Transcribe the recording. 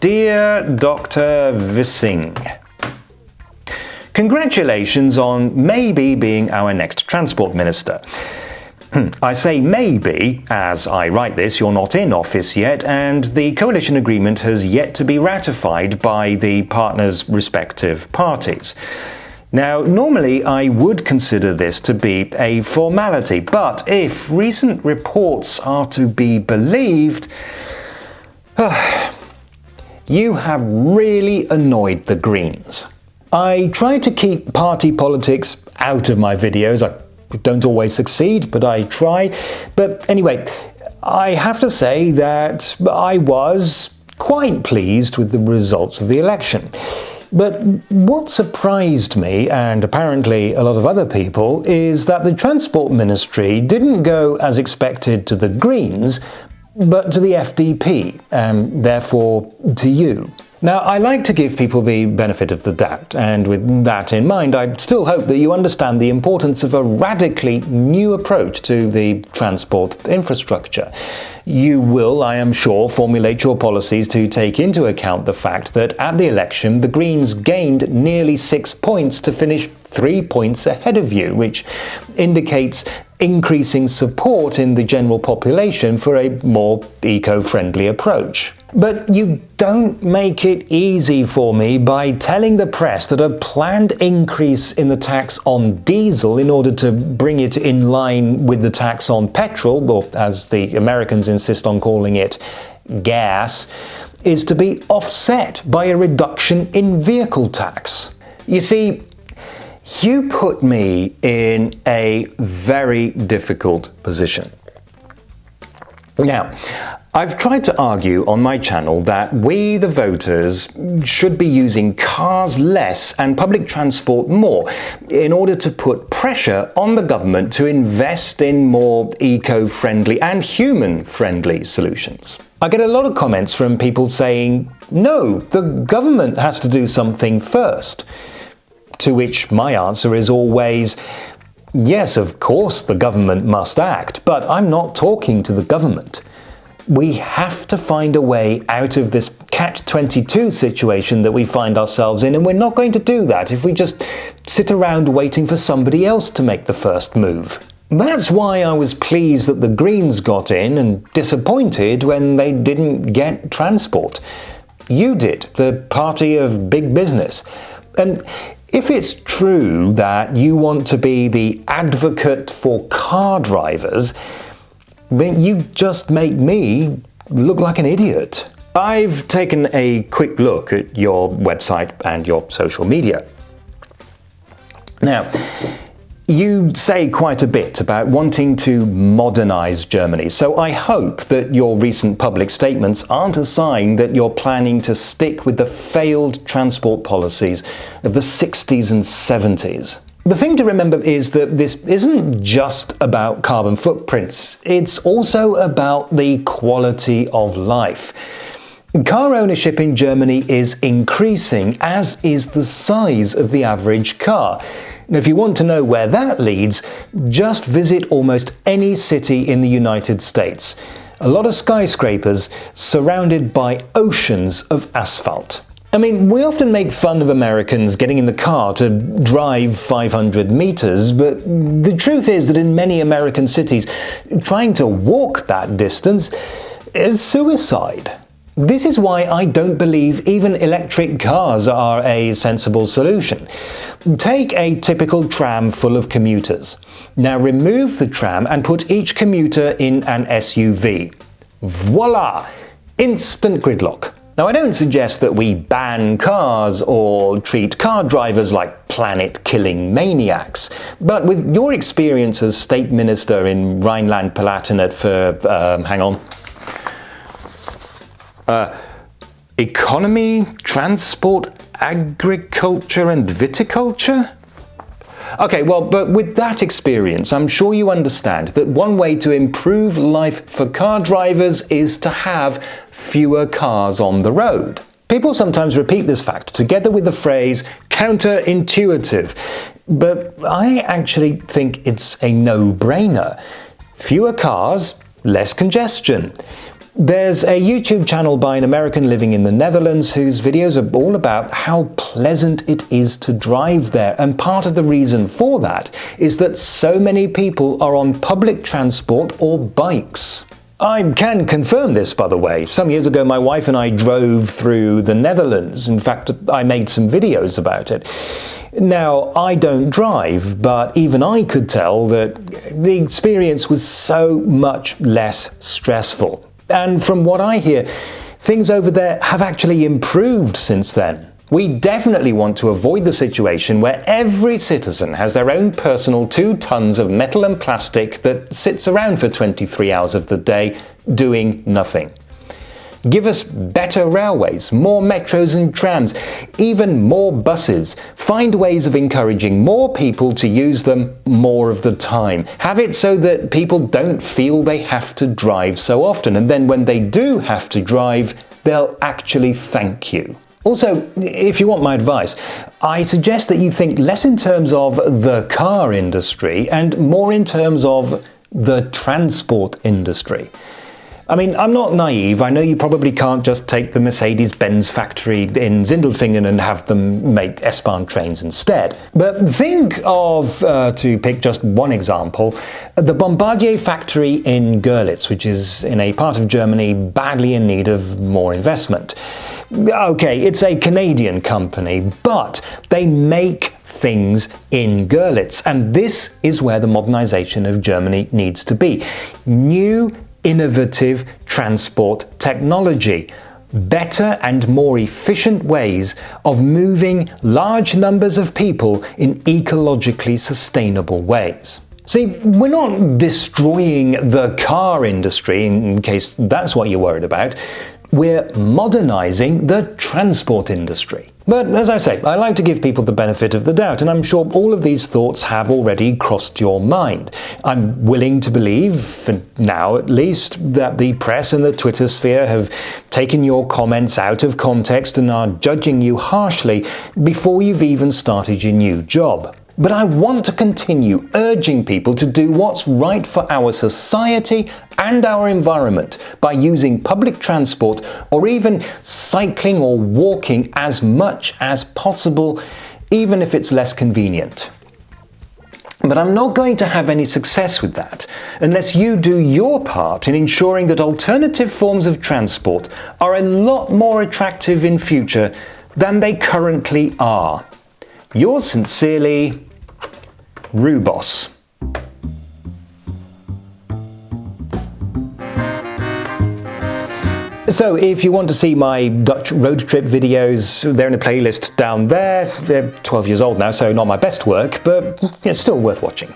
Dear Dr. Wissing, congratulations on maybe being our next transport minister. I say maybe, as I write this, you're not in office yet, and the coalition agreement has yet to be ratified by the partners' respective parties. Now, normally I would consider this to be a formality, but if recent reports are to be believed, you have really annoyed the Greens. I try to keep party politics out of my videos. I don't always succeed, but I try. But anyway, I have to say that I was quite pleased with the results of the election. But what surprised me, and apparently a lot of other people, is that the Transport Ministry didn't go as expected to the Greens, but to the FDP, and therefore to you. Now, I like to give people the benefit of the doubt, and with that in mind, I still hope that you understand the importance of a radically new approach to the transport infrastructure. You will, I am sure, formulate your policies to take into account the fact that at the election, the Greens gained nearly 6 points to finish 3 points ahead of you, which indicates increasing support in the general population for a more eco-friendly approach. But you don't make it easy for me by telling the press that a planned increase in the tax on diesel in order to bring it in line with the tax on petrol, or as the Americans insist on calling it, gas, is to be offset by a reduction in vehicle tax. You see, you put me in a very difficult position. Now, I've tried to argue on my channel that we, the voters, should be using cars less and public transport more in order to put pressure on the government to invest in more eco-friendly and human-friendly solutions. I get a lot of comments from people saying, no, the government has to do something first. To which my answer is always, yes, of course the government must act, but I'm not talking to the government. We have to find a way out of this catch-22 situation that we find ourselves in, and we're not going to do that if we just sit around waiting for somebody else to make the first move. That's why I was pleased that the Greens got in and disappointed when they didn't get transport. You did, the party of big business. And if it's true that you want to be the advocate for car drivers, then you just make me look like an idiot. I've taken a quick look at your website and your social media. Now, you say quite a bit about wanting to modernize Germany, so I hope that your recent public statements aren't a sign that you're planning to stick with the failed transport policies of the 60s and 70s. The thing to remember is that this isn't just about carbon footprints, it's also about the quality of life. Car ownership in Germany is increasing, as is the size of the average car. Now, if you want to know where that leads, just visit almost any city in the United States. A lot of skyscrapers surrounded by oceans of asphalt. I mean, we often make fun of Americans getting in the car to drive 500 meters, but the truth is that in many American cities, trying to walk that distance is suicide. This is why I don't believe even electric cars are a sensible solution. Take a typical tram full of commuters. Now remove the tram and put each commuter in an SUV. Voila! Instant gridlock. Now, I don't suggest that we ban cars or treat car drivers like planet-killing maniacs, but with your experience as state minister in Rhineland-Palatinate for, economy, transport, agriculture and viticulture? Okay, well, but with that experience, I'm sure you understand that one way to improve life for car drivers is to have fewer cars on the road. People sometimes repeat this fact together with the phrase counterintuitive, but I actually think it's a no-brainer. Fewer cars, less congestion. There's a YouTube channel by an American living in the Netherlands whose videos are all about how pleasant it is to drive there, and part of the reason for that is that so many people are on public transport or bikes. I can confirm this, by the way. Some years ago, my wife and I drove through the Netherlands. In fact, I made some videos about it. Now, I don't drive, but even I could tell that the experience was so much less stressful. And from what I hear, things over there have actually improved since then. We definitely want to avoid the situation where every citizen has their own personal 2 tons of metal and plastic that sits around for 23 hours of the day doing nothing. Give us better railways, more metros and trams, even more buses. Find ways of encouraging more people to use them more of the time. Have it so that people don't feel they have to drive so often, and then when they do have to drive, they'll actually thank you. Also, if you want my advice, I suggest that you think less in terms of the car industry and more in terms of the transport industry. I mean, I'm not naive. I know you probably can't just take the Mercedes-Benz factory in Sindelfingen and have them make S-Bahn trains instead. But think of, to pick just one example, the Bombardier factory in Görlitz, which is in a part of Germany badly in need of more investment. Okay, it's a Canadian company, but they make things in Görlitz, and this is where the modernization of Germany needs to be. New, innovative transport technology, better and more efficient ways of moving large numbers of people in ecologically sustainable ways. See, we're not destroying the car industry, in case that's what you're worried about. We're modernizing the transport industry. But as I say, I like to give people the benefit of the doubt, and I'm sure all of these thoughts have already crossed your mind. I'm willing to believe, for now at least, that the press and the Twitter sphere have taken your comments out of context and are judging you harshly before you've even started your new job. But I want to continue urging people to do what's right for our society and our environment by using public transport or even cycling or walking as much as possible, even if it's less convenient. But I'm not going to have any success with that unless you do your part in ensuring that alternative forms of transport are a lot more attractive in future than they currently are. Yours sincerely, Rubos. So if you want to see my Dutch road trip videos, they're in a playlist down there. They're 12 years old now, so not my best work, but it's still worth watching.